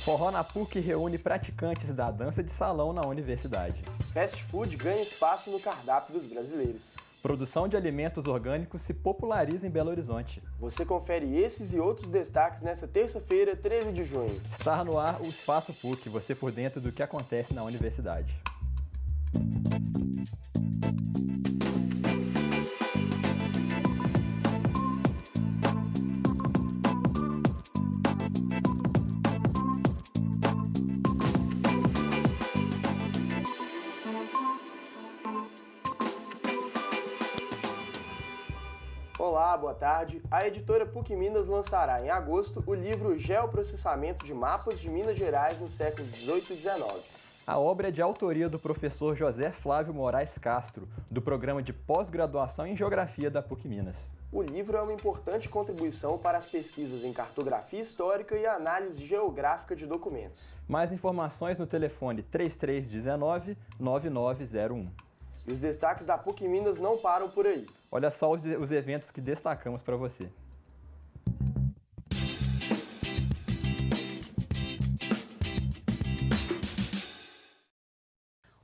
Forró na PUC reúne praticantes da dança de salão na universidade. Fast food ganha espaço no cardápio dos brasileiros. Produção de alimentos orgânicos se populariza em Belo Horizonte. Você confere esses e outros destaques nesta terça-feira, 13 de junho. Está no ar o Espaço PUC, você por dentro do que acontece na universidade. Olá, boa tarde. A editora PUC Minas lançará em agosto o livro Geoprocessamento de Mapas de Minas Gerais nos séculos XVIII e XIX. A obra é de autoria do professor José Flávio Moraes Castro, do programa de pós-graduação em Geografia da PUC Minas. O livro é uma importante contribuição para as pesquisas em cartografia histórica e análise geográfica de documentos. Mais informações no telefone 3319-9901. E os destaques da PUC Minas não param por aí. Olha só os eventos que destacamos para você.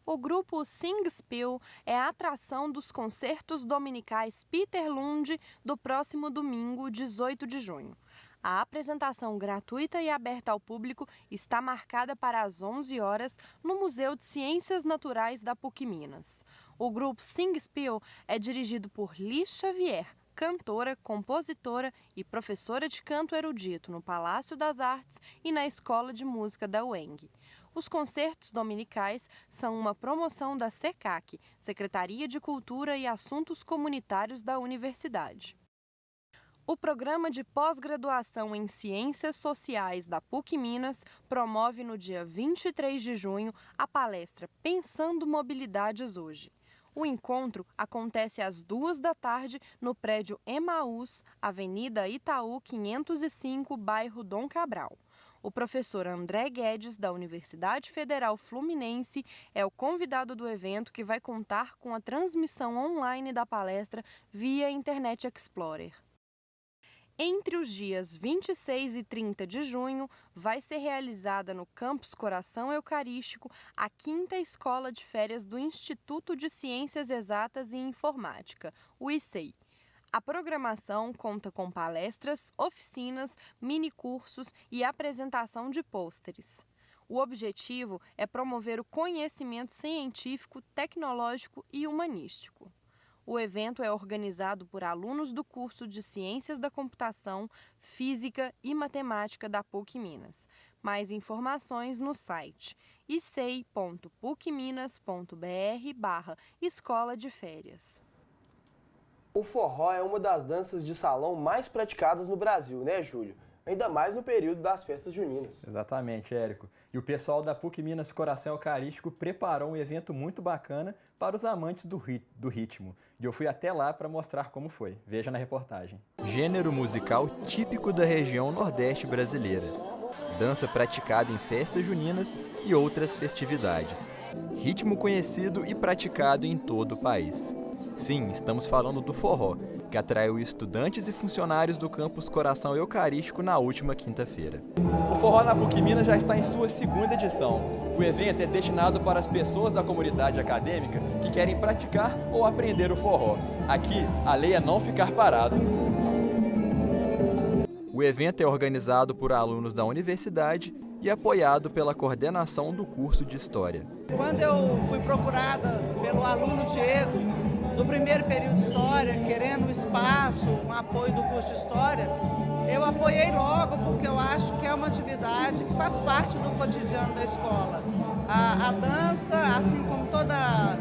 O grupo Singspiel é a atração dos concertos dominicais Peter Lund do próximo domingo, 18 de junho. A apresentação gratuita e aberta ao público está marcada para as 11 horas no Museu de Ciências Naturais da PUC Minas. O grupo Singspiel é dirigido por Liz Xavier, cantora, compositora e professora de canto erudito no Palácio das Artes e na Escola de Música da UENG. Os concertos dominicais são uma promoção da SECAC, Secretaria de Cultura e Assuntos Comunitários da Universidade. O programa de pós-graduação em Ciências Sociais da PUC Minas promove no dia 23 de junho a palestra Pensando Mobilidades Hoje. O encontro acontece às 14h no prédio Emaús, Avenida Itaú 505, bairro Dom Cabral. O professor André Guedes, da Universidade Federal Fluminense, é o convidado do evento que vai contar com a transmissão online da palestra via Internet Explorer. Entre os dias 26 e 30 de junho, vai ser realizada no Campus Coração Eucarístico a 5ª Escola de Férias do Instituto de Ciências Exatas e Informática, o ICEI. A programação conta com palestras, oficinas, minicursos e apresentação de pôsteres. O objetivo é promover o conhecimento científico, tecnológico e humanístico. O evento é organizado por alunos do curso de Ciências da Computação, Física e Matemática da PUC Minas. Mais informações no site icei.pucminas.br/escola de férias. O forró é uma das danças de salão mais praticadas no Brasil, né, Júlio? Ainda mais no período das festas juninas. Exatamente, Érico. E o pessoal da PUC Minas Coração Eucarístico preparou um evento muito bacana para os amantes do ritmo. E eu fui até lá para mostrar como foi. Veja na reportagem. Gênero musical típico da região Nordeste brasileira. Dança praticada em festas juninas e outras festividades. Ritmo conhecido e praticado em todo o país. Sim, estamos falando do forró, que atraiu estudantes e funcionários do campus Coração Eucarístico na última quinta-feira. O Forró na PUC Minas já está em sua 2ª edição. O evento é destinado para as pessoas da comunidade acadêmica que querem praticar ou aprender o forró. Aqui, a lei é não ficar parado. O evento é organizado por alunos da universidade e apoiado pela coordenação do curso de História. Quando eu fui procurada pelo aluno Diego, do primeiro período de História, querendo um espaço, um apoio do curso de História, eu apoiei logo porque eu acho que é uma atividade que faz parte do cotidiano da escola. A dança, assim como toda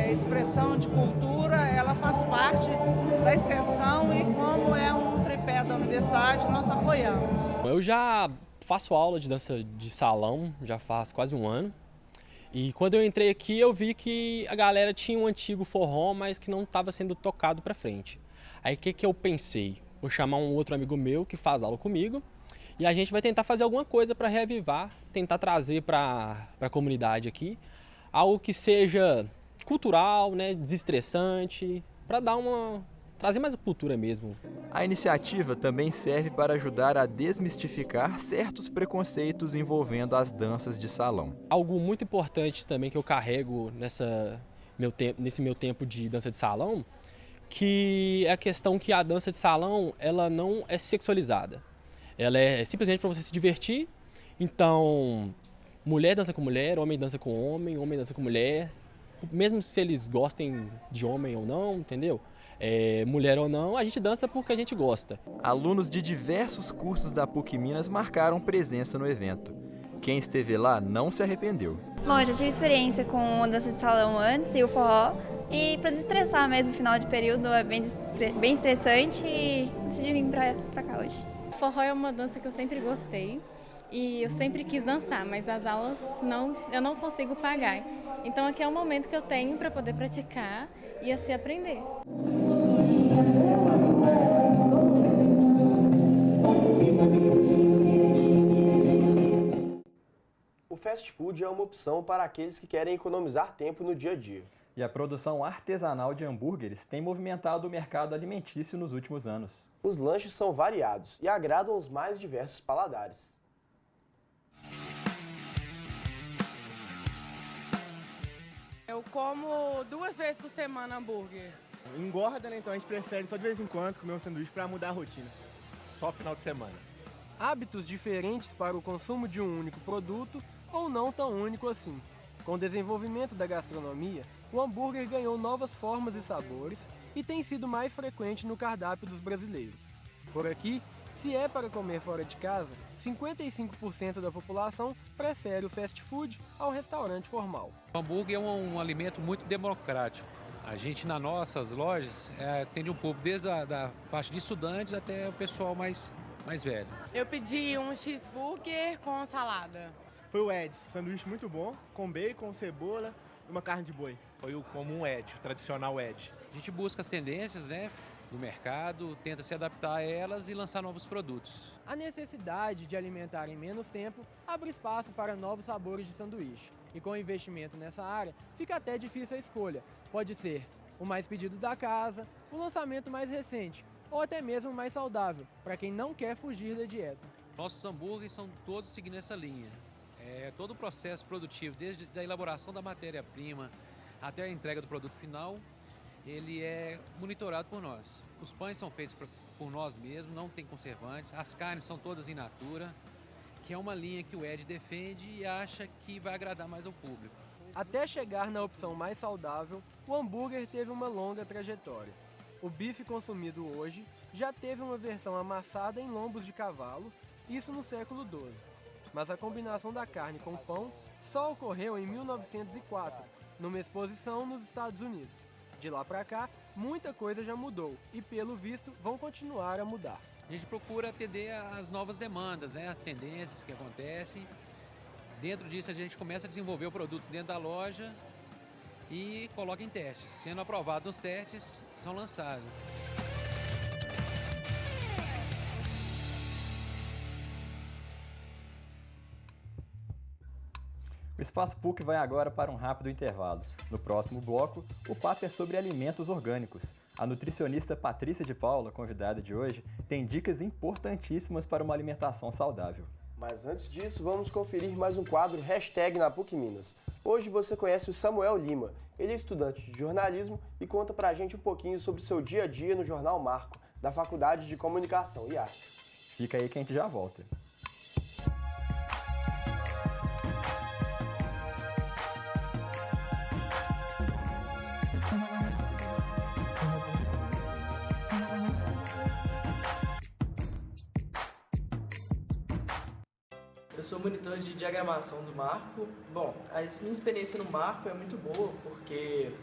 expressão de cultura, ela faz parte da extensão e como é um tripé da universidade, nós apoiamos. Eu já faço aula de dança de salão, já faz quase um ano. E quando eu entrei aqui, eu vi que a galera tinha um antigo forró, mas que não estava sendo tocado para frente. Aí o que eu pensei? Vou chamar um outro amigo meu que faz aula comigo e a gente vai tentar fazer alguma coisa para reavivar, tentar trazer para a comunidade aqui algo que seja cultural, né, desestressante, para dar uma trazer mais a cultura mesmo. A iniciativa também serve para ajudar a desmistificar certos preconceitos envolvendo as danças de salão. Algo muito importante também que eu carrego nesse meu tempo de dança de salão, que é a questão que a dança de salão ela não é sexualizada. Ela é simplesmente para você se divertir. Então, mulher dança com mulher, homem dança com homem dança com mulher, mesmo se eles gostem de homem ou não, entendeu? Mulher ou não, a gente dança porque a gente gosta. Alunos de diversos cursos da PUC Minas marcaram presença no evento. Quem esteve lá não se arrependeu. Bom, eu já tive experiência com dança de salão antes e o forró. E para desestressar mesmo, no final de período é bem estressante e decidi vir pra cá hoje. Forró é uma dança que eu sempre gostei e eu sempre quis dançar, mas as aulas eu não consigo pagar. Então aqui é o momento que eu tenho para poder praticar e assim aprender. O fast food é uma opção para aqueles que querem economizar tempo no dia a dia. E a produção artesanal de hambúrgueres tem movimentado o mercado alimentício nos últimos anos. Os lanches são variados e agradam os mais diversos paladares. Eu como 2 vezes por semana hambúrguer. Engorda, né? Então a gente prefere só de vez em quando comer um sanduíche para mudar a rotina. Só final de semana. Hábitos diferentes para o consumo de um único produto ou não tão único assim. Com o desenvolvimento da gastronomia, o hambúrguer ganhou novas formas e sabores e tem sido mais frequente no cardápio dos brasileiros. Por aqui, se é para comer fora de casa, 55% da população prefere o fast food ao restaurante formal. O hambúrguer é um alimento muito democrático. A gente, nas nossas lojas, atende um público desde a faixa de estudantes até o pessoal mais velho. Eu pedi um cheeseburger com salada. Foi o Ed, sanduíche muito bom, com bacon, cebola e uma carne de boi. Foi o comum Ed, o tradicional Ed. A gente busca as tendências, né, do mercado, tenta se adaptar a elas e lançar novos produtos. A necessidade de alimentar em menos tempo abre espaço para novos sabores de sanduíche. E com o investimento nessa área, fica até difícil a escolha. Pode ser o mais pedido da casa, o lançamento mais recente, ou até mesmo o mais saudável, para quem não quer fugir da dieta. Nossos hambúrgueres são todos seguindo essa linha. Todo o processo produtivo, desde a elaboração da matéria-prima até a entrega do produto final, ele é monitorado por nós. Os pães são feitos por nós mesmos, não tem conservantes, as carnes são todas in natura, que é uma linha que o Ed defende e acha que vai agradar mais ao público. Até chegar na opção mais saudável, o hambúrguer teve uma longa trajetória. O bife consumido hoje já teve uma versão amassada em lombos de cavalos, isso no século XII. Mas a combinação da carne com pão só ocorreu em 1904, numa exposição nos Estados Unidos. De lá para cá, muita coisa já mudou e, pelo visto, vão continuar a mudar. A gente procura atender às novas demandas, né, as tendências que acontecem. Dentro disso, a gente começa a desenvolver o produto dentro da loja e coloca em testes. Sendo aprovado nos testes, são lançados. O Espaço PUC vai agora para um rápido intervalo. No próximo bloco, o papo é sobre alimentos orgânicos. A nutricionista Patrícia de Paula, convidada de hoje, tem dicas importantíssimas para uma alimentação saudável. Mas antes disso, vamos conferir mais um quadro Hashtag na PUC Minas. Hoje você conhece o Samuel Lima. Ele é estudante de jornalismo e conta pra gente um pouquinho sobre o seu dia a dia no Jornal Marco, da Faculdade de Comunicação e Artes. Fica aí que a gente já volta. Eu sou monitor de diagramação do Marco. Bom, a minha experiência no Marco é muito boa porque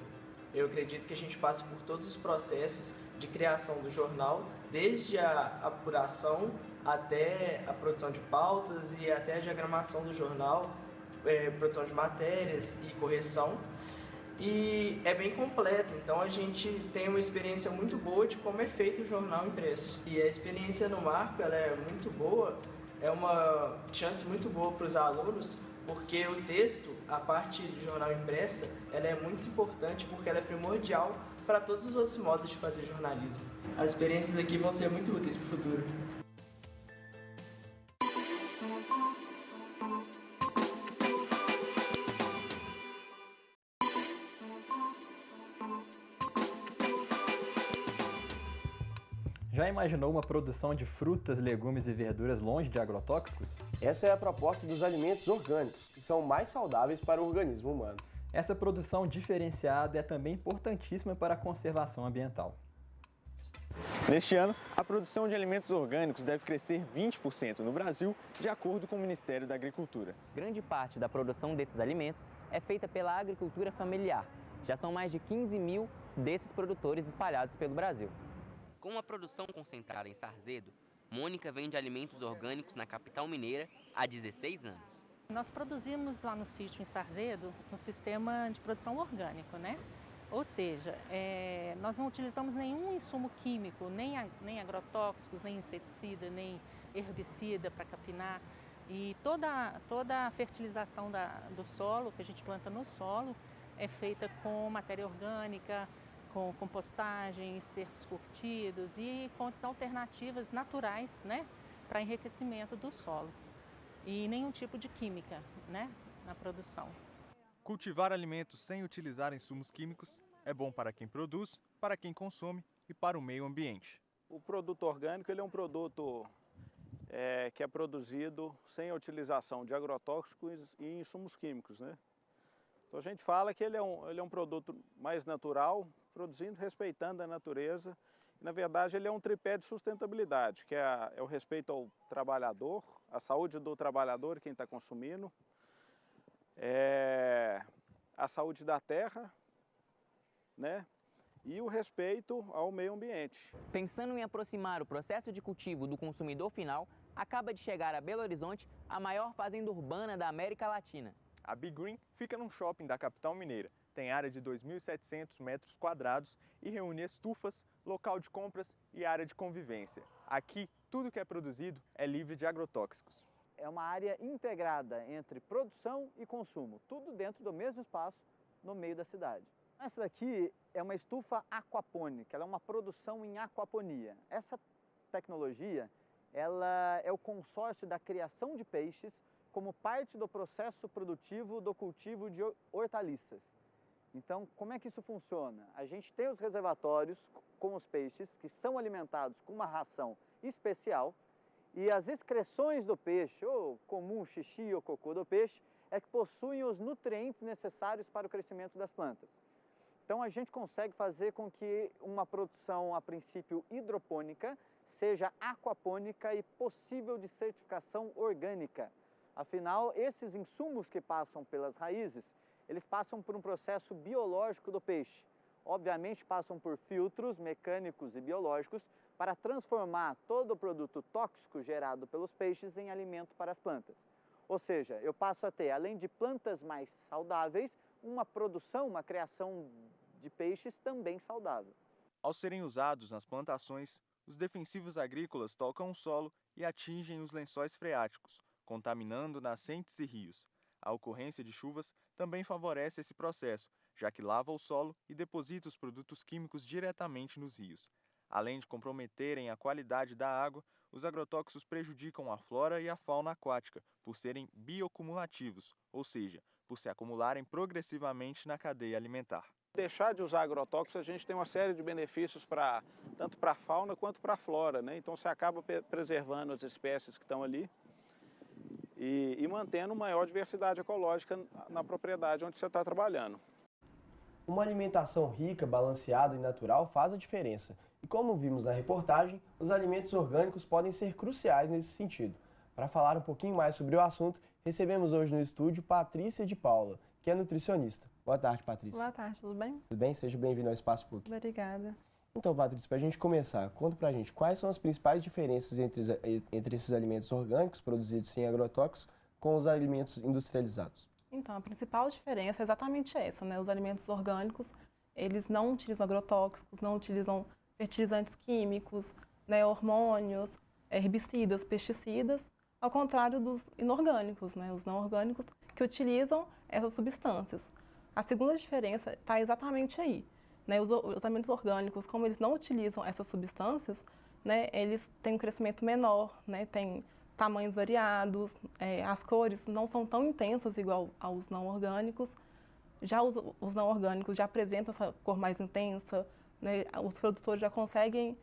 eu acredito que a gente passa por todos os processos de criação do jornal, desde a apuração até a produção de pautas e até a diagramação do jornal, produção de matérias e correção. E é bem completo, então a gente tem uma experiência muito boa de como é feito o jornal impresso. E a experiência no Marco ela é muito boa. É uma chance muito boa para os alunos, porque o texto, a parte do jornal impressa, ela é muito importante porque ela é primordial para todos os outros modos de fazer jornalismo. As experiências aqui vão ser muito úteis para o futuro. Já imaginou uma produção de frutas, legumes e verduras longe de agrotóxicos? Essa é a proposta dos alimentos orgânicos, que são mais saudáveis para o organismo humano. Essa produção diferenciada é também importantíssima para a conservação ambiental. Neste ano, a produção de alimentos orgânicos deve crescer 20% no Brasil, de acordo com o Ministério da Agricultura. Grande parte da produção desses alimentos é feita pela agricultura familiar. Já são mais de 15 mil desses produtores espalhados pelo Brasil. Com a produção concentrada em Sarzedo, Mônica vende alimentos orgânicos na capital mineira há 16 anos. Nós produzimos lá no sítio em Sarzedo um sistema de produção orgânico, né? Ou seja, nós não utilizamos nenhum insumo químico, nem agrotóxicos, nem inseticida, nem herbicida para capinar. E toda a fertilização do solo, que a gente planta no solo, é feita com matéria orgânica, com compostagem, estercos curtidos e fontes alternativas naturais, né, para enriquecimento do solo. E nenhum tipo de química, né, na produção. Cultivar alimentos sem utilizar insumos químicos é bom para quem produz, para quem consome e para o meio ambiente. O produto orgânico ele é um produto que é produzido sem a utilização de agrotóxicos e insumos químicos, né? Então a gente fala que ele é um produto mais natural, produzindo, respeitando a natureza. E, na verdade, ele é um tripé de sustentabilidade, que é o respeito ao trabalhador, a saúde do trabalhador, quem está consumindo, a saúde da terra, né? E o respeito ao meio ambiente. Pensando em aproximar o processo de cultivo do consumidor final, acaba de chegar a Belo Horizonte a maior fazenda urbana da América Latina. A Be Green fica num shopping da capital mineira. Tem área de 2.700 metros quadrados e reúne estufas, local de compras e área de convivência. Aqui, tudo que é produzido é livre de agrotóxicos. É uma área integrada entre produção e consumo, tudo dentro do mesmo espaço, no meio da cidade. Essa daqui é uma estufa aquapônica, ela é uma produção em aquaponia. Essa tecnologia, ela é o consórcio da criação de peixes como parte do processo produtivo do cultivo de hortaliças. Então, como é que isso funciona? A gente tem os reservatórios com os peixes que são alimentados com uma ração especial e as excreções do peixe, ou comum xixi ou cocô do peixe, é que possuem os nutrientes necessários para o crescimento das plantas. Então, a gente consegue fazer com que uma produção, a princípio, hidropônica, seja aquapônica e possível de certificação orgânica. Afinal, esses insumos que passam pelas raízes, eles passam por um processo biológico do peixe. Obviamente, passam por filtros mecânicos e biológicos para transformar todo o produto tóxico gerado pelos peixes em alimento para as plantas. Ou seja, eu passo a ter, além de plantas mais saudáveis, uma produção, uma criação de peixes também saudável. Ao serem usados nas plantações, os defensivos agrícolas tocam o solo e atingem os lençóis freáticos, contaminando nascentes e rios. A ocorrência de chuvas também favorece esse processo, já que lava o solo e deposita os produtos químicos diretamente nos rios. Além de comprometerem a qualidade da água, os agrotóxicos prejudicam a flora e a fauna aquática, por serem biocumulativos, ou seja, por se acumularem progressivamente na cadeia alimentar. Deixar de usar agrotóxicos, a gente tem uma série de benefícios tanto para a fauna quanto para a flora, né? Então você acaba preservando as espécies que estão ali e mantendo maior diversidade ecológica na propriedade onde você está trabalhando. Uma alimentação rica, balanceada e natural faz a diferença. E como vimos na reportagem, os alimentos orgânicos podem ser cruciais nesse sentido. Para falar um pouquinho mais sobre o assunto, recebemos hoje no estúdio Patrícia de Paula, que é nutricionista. Boa tarde, Patrícia. Boa tarde, tudo bem? Tudo bem? Seja bem-vindo ao Espaço PUC. Obrigada. Então, Patrícia, para a gente começar, conta para a gente quais são as principais diferenças entre esses alimentos orgânicos produzidos sem agrotóxicos com os alimentos industrializados. Então, a principal diferença é exatamente essa, né? Os alimentos orgânicos, eles não utilizam agrotóxicos, não utilizam fertilizantes químicos, né, hormônios, herbicidas, pesticidas, ao contrário dos inorgânicos, né? Os não orgânicos, que utilizam essas substâncias. A segunda diferença está exatamente aí. Né? Os alimentos orgânicos, como eles não utilizam essas substâncias, né, eles têm um crescimento menor, né, têm tamanhos variados, as cores não são tão intensas igual aos não orgânicos. Já os não orgânicos já apresentam essa cor mais intensa, né, os produtores já conseguem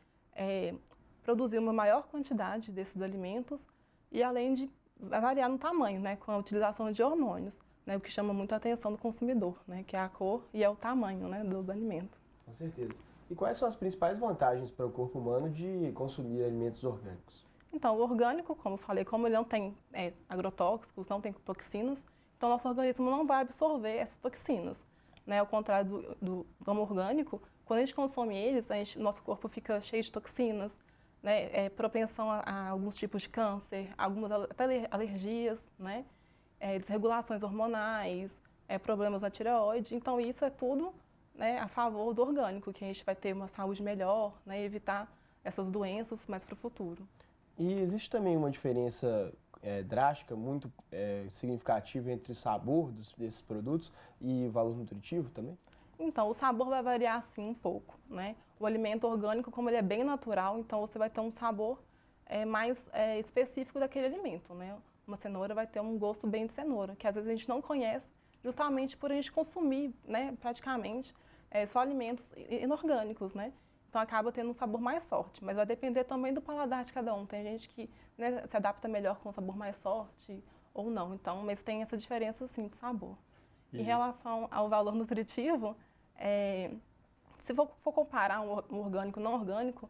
produzir uma maior quantidade desses alimentos e além de variar no tamanho, né, com a utilização de hormônios, né, o que chama muito a atenção do consumidor, né, que é a cor e é o tamanho, né, dos alimentos. Com certeza. E quais são as principais vantagens para o corpo humano de consumir alimentos orgânicos? Então, o orgânico, como eu falei, como ele não tem agrotóxicos, não tem toxinas, então nosso organismo não vai absorver essas toxinas. Né? Ao contrário do não orgânico, quando a gente consome eles, nosso corpo fica cheio de toxinas, né? Propensão a alguns tipos de câncer, algumas até alergias, né? Desregulações hormonais, problemas na tireoide. Então, isso é tudo, né, a favor do orgânico, que a gente vai ter uma saúde melhor, né, e evitar essas doenças mais para o futuro. E existe também uma diferença drástica, muito significativa entre o sabor desses produtos e o valor nutritivo também? Então, o sabor vai variar sim um pouco, né? O alimento orgânico, como ele é bem natural, então você vai ter um sabor mais específico daquele alimento, né? Uma cenoura vai ter um gosto bem de cenoura, que às vezes a gente não conhece justamente por a gente consumir, né, praticamente só alimentos inorgânicos, né? Então acaba tendo um sabor mais forte, mas vai depender também do paladar de cada um. Tem gente que, né, se adapta melhor com um sabor mais forte ou não, então, mas tem essa diferença sim de sabor. Em relação ao valor nutritivo, se for comparar um orgânico e não orgânico,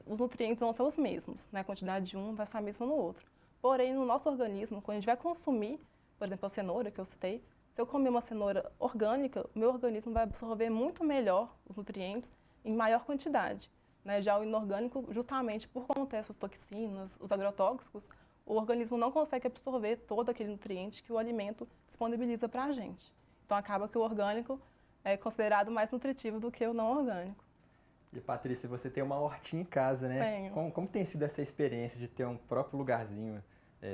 os nutrientes vão ser os mesmos, né? A quantidade de um vai ser a mesma no outro. Porém, no nosso organismo, quando a gente vai consumir, por exemplo, a cenoura que eu citei, se eu comer uma cenoura orgânica, o meu organismo vai absorver muito melhor os nutrientes em maior quantidade. Né? Já o inorgânico, justamente por conter essas toxinas, os agrotóxicos, o organismo não consegue absorver todo aquele nutriente que o alimento disponibiliza para a gente. Então, acaba que o orgânico é considerado mais nutritivo do que o não orgânico. E, Patrícia, você tem uma hortinha em casa, né? Tenho. Como tem sido essa experiência de ter um próprio lugarzinho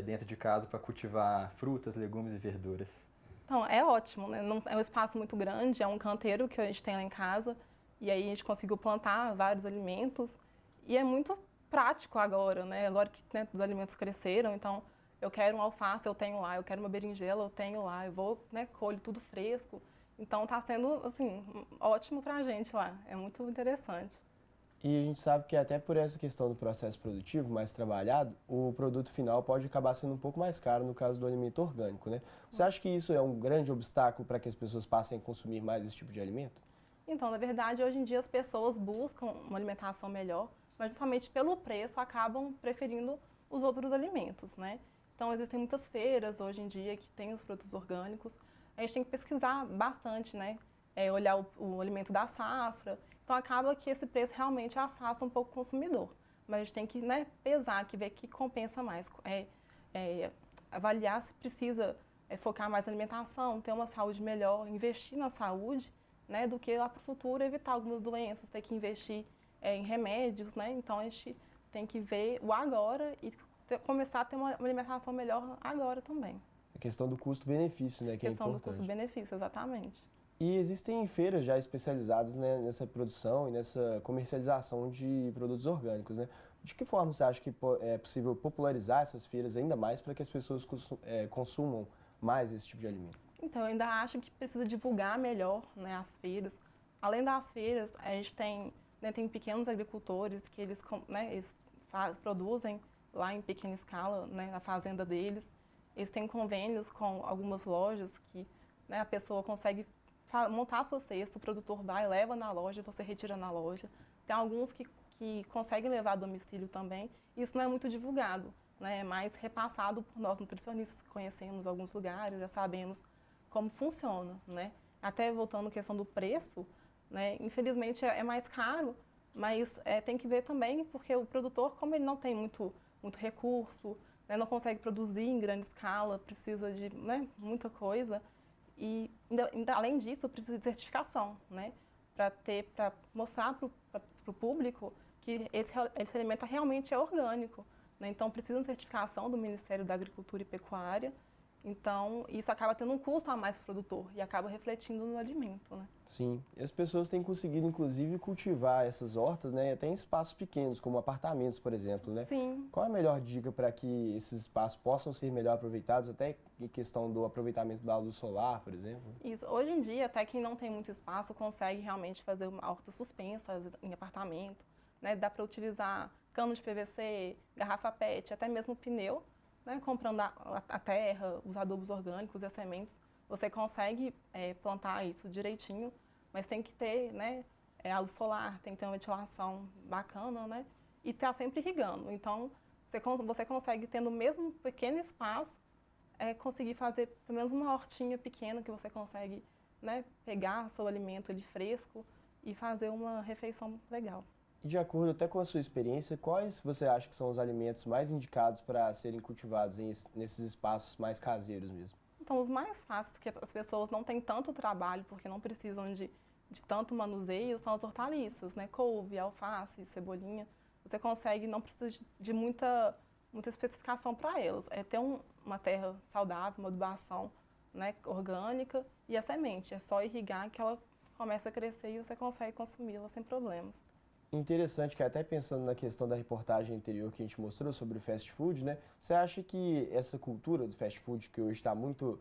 dentro de casa para cultivar frutas, legumes e verduras? Então, é ótimo, né? Não, é um espaço muito grande, é um canteiro que a gente tem lá em casa, e aí a gente conseguiu plantar vários alimentos, e é muito prático agora, né? Agora que, né, os alimentos cresceram, então eu quero um alface, eu tenho lá, eu quero uma berinjela, eu tenho lá, eu vou, né, colho tudo fresco. Então está sendo, assim, ótimo para a gente lá, é muito interessante. E a gente sabe que até por essa questão do processo produtivo mais trabalhado, o produto final pode acabar sendo um pouco mais caro no caso do alimento orgânico, né? Você acha que isso é um grande obstáculo para que as pessoas passem a consumir mais esse tipo de alimento? Então, na verdade, hoje em dia as pessoas buscam uma alimentação melhor, mas justamente pelo preço acabam preferindo os outros alimentos, né? Então, existem muitas feiras hoje em dia que têm os produtos orgânicos. A gente tem que pesquisar bastante, né? Olhar o alimento da safra. Então, acaba que esse preço realmente afasta um pouco o consumidor. Mas a gente tem que, né, pesar, que ver que compensa mais. Avaliar se precisa focar mais na alimentação, ter uma saúde melhor, investir na saúde, né, do que lá para o futuro evitar algumas doenças, ter que investir em remédios, né? Então, a gente tem que ver o agora e começar a ter uma alimentação melhor agora também. A questão do custo-benefício, né, que é importante. A questão do custo-benefício, exatamente. E existem feiras já especializadas, né, nessa produção e nessa comercialização de produtos orgânicos, né? De que forma você acha que é possível popularizar essas feiras ainda mais para que as pessoas consumam mais esse tipo de alimento? Então, eu ainda acho que precisa divulgar melhor, né, as feiras. Além das feiras, a gente tem, né, tem pequenos agricultores que eles produzem lá em pequena escala, né, na fazenda deles. Eles têm convênios com algumas lojas que, né, a pessoa consegue montar a sua cesta, o produtor vai, leva na loja, você retira na loja. Tem alguns que conseguem levar a domicílio também. Isso não é muito divulgado, né, é mais repassado por nós nutricionistas que conhecemos alguns lugares, já sabemos como funciona, né. Até voltando à questão do preço, né, infelizmente é mais caro, mas tem que ver também porque o produtor, como ele não tem muito recurso, né, não consegue produzir em grande escala, precisa de, né, muita coisa. E, além disso, precisa de certificação, né, para mostrar para o público que esse alimento realmente é orgânico. Né, então, precisa de certificação do Ministério da Agricultura e Pecuária. Então, isso acaba tendo um custo a mais para o produtor e acaba refletindo no alimento, né? Sim, e as pessoas têm conseguido, inclusive, cultivar essas hortas, né, até em espaços pequenos, como apartamentos, por exemplo, né? Sim. Qual é a melhor dica para que esses espaços possam ser melhor aproveitados, até em questão do aproveitamento da luz solar, por exemplo? Isso. Hoje em dia, até quem não tem muito espaço consegue realmente fazer uma horta suspensa em apartamento, né? Dá para utilizar cano de PVC, garrafa PET, até mesmo pneu, né? Comprando a terra, os adubos orgânicos e as sementes. Você consegue plantar isso direitinho, mas tem que ter, né, a luz solar, tem que ter uma ventilação bacana, né, e estar sempre irrigando. Então, você consegue, tendo o mesmo pequeno espaço, conseguir fazer pelo menos uma hortinha pequena que você consegue, né, pegar seu alimento ali fresco e fazer uma refeição legal. E de acordo até com a sua experiência, quais você acha que são os alimentos mais indicados para serem cultivados nesses espaços mais caseiros mesmo? Então, os mais fáceis, que as pessoas não têm tanto trabalho, porque não precisam de tanto manuseio, são as hortaliças, né? Couve, alface, cebolinha. Você consegue, não precisa de muita especificação para elas. É ter uma terra saudável, uma adubação, né, orgânica e a semente. É só irrigar que ela começa a crescer e você consegue consumi-la sem problemas. Interessante que até pensando na questão da reportagem anterior que a gente mostrou sobre o fast food, né? Você acha que essa cultura do fast food, que hoje está muito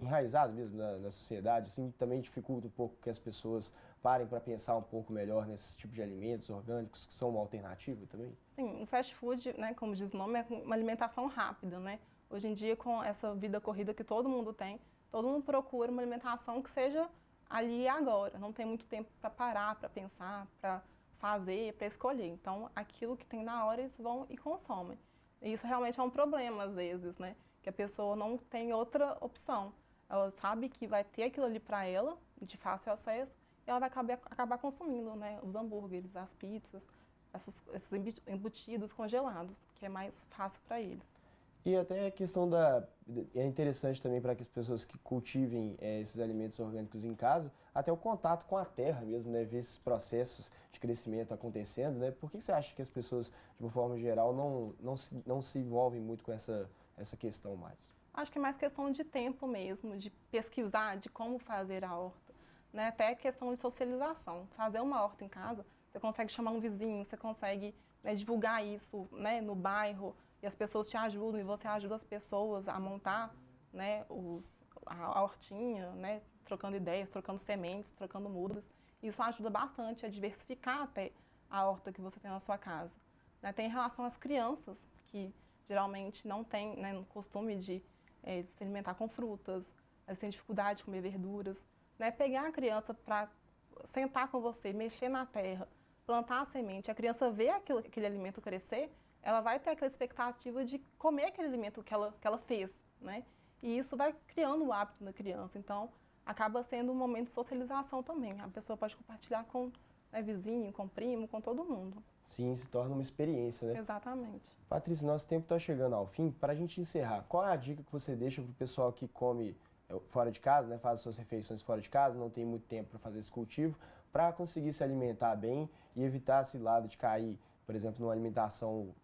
enraizado mesmo na sociedade, assim, também dificulta um pouco que as pessoas parem para pensar um pouco melhor nesse tipo de alimentos orgânicos que são uma alternativa também? Sim, o fast food, né, como diz o nome, é uma alimentação rápida, né? Hoje em dia, com essa vida corrida que todo mundo tem, todo mundo procura uma alimentação que seja ali e agora. Não tem muito tempo para parar, para pensar, para fazer, para escolher. Então, aquilo que tem na hora, eles vão e consomem. E isso realmente é um problema, às vezes, né? Que a pessoa não tem outra opção. Ela sabe que vai ter aquilo ali para ela, de fácil acesso, e ela vai acabar consumindo, né? Os hambúrgueres, as pizzas, esses embutidos congelados, que é mais fácil para eles. E até a questão é interessante também para que as pessoas que cultivem esses alimentos orgânicos em casa, até o contato com a terra mesmo, né? Ver esses processos de crescimento acontecendo, né? Por que você acha que as pessoas, de uma forma geral, não se envolvem muito com essa questão mais? Acho que é mais questão de tempo mesmo, de pesquisar, de como fazer a horta, né? Até questão de socialização. Fazer uma horta em casa, você consegue chamar um vizinho, você consegue, né, divulgar isso, né, no bairro, e as pessoas te ajudam, e você ajuda as pessoas a montar, né, a hortinha, né, trocando ideias, trocando sementes, trocando mudas. Isso ajuda bastante a diversificar até a horta que você tem na sua casa. Né, tem em relação às crianças, que geralmente não têm, né, o costume de se alimentar com frutas, elas têm dificuldade de comer verduras. Né, pegar a criança para sentar com você, mexer na terra, plantar a semente, a criança ver aquele alimento crescer, ela vai ter aquela expectativa de comer aquele alimento que ela fez, né? E isso vai criando o hábito da criança. Então, acaba sendo um momento de socialização também. A pessoa pode compartilhar com, né, vizinho, com primo, com todo mundo. Sim, se torna uma experiência, né? Exatamente. Patrícia, nosso tempo está chegando ao fim. Para a gente encerrar, qual é a dica que você deixa para o pessoal que come fora de casa, né? Faz suas refeições fora de casa, não tem muito tempo para fazer esse cultivo, para conseguir se alimentar bem e evitar esse lado de cair, por exemplo, numa alimentação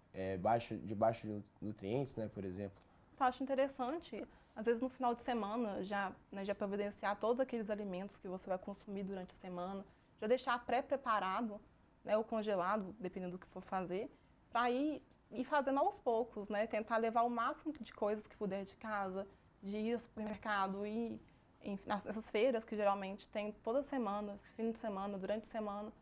de baixo nutrientes, né, por exemplo? Eu acho interessante, às vezes no final de semana, já providenciar todos aqueles alimentos que você vai consumir durante a semana, já deixar pré-preparado, né, ou congelado, dependendo do que for fazer, para ir fazendo aos poucos, né, tentar levar o máximo de coisas que puder de casa, de ir ao supermercado, ir nessas feiras que geralmente tem toda semana, fim de semana, durante a semana,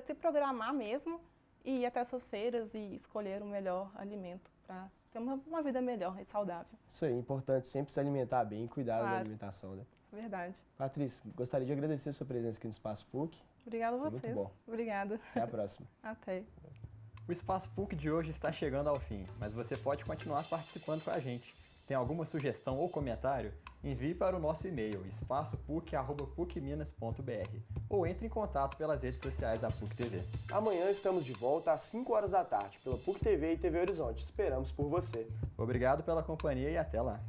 se programar mesmo, e ir até essas feiras e escolher o melhor alimento para ter uma vida melhor e saudável. Isso aí, é importante sempre se alimentar bem e cuidar da alimentação, né? Isso é verdade. Patrícia, gostaria de agradecer a sua presença aqui no Espaço PUC. Obrigada a vocês. Muito bom. Obrigada. Até a próxima. Até. O Espaço PUC de hoje está chegando ao fim, mas você pode continuar participando com a gente. Tem alguma sugestão ou comentário? Envie para o nosso e-mail espaçopuc@pucminas.br ou entre em contato pelas redes sociais da PUC TV. Amanhã estamos de volta às 5 horas da tarde pela PUC TV e TV Horizonte. Esperamos por você. Obrigado pela companhia e até lá.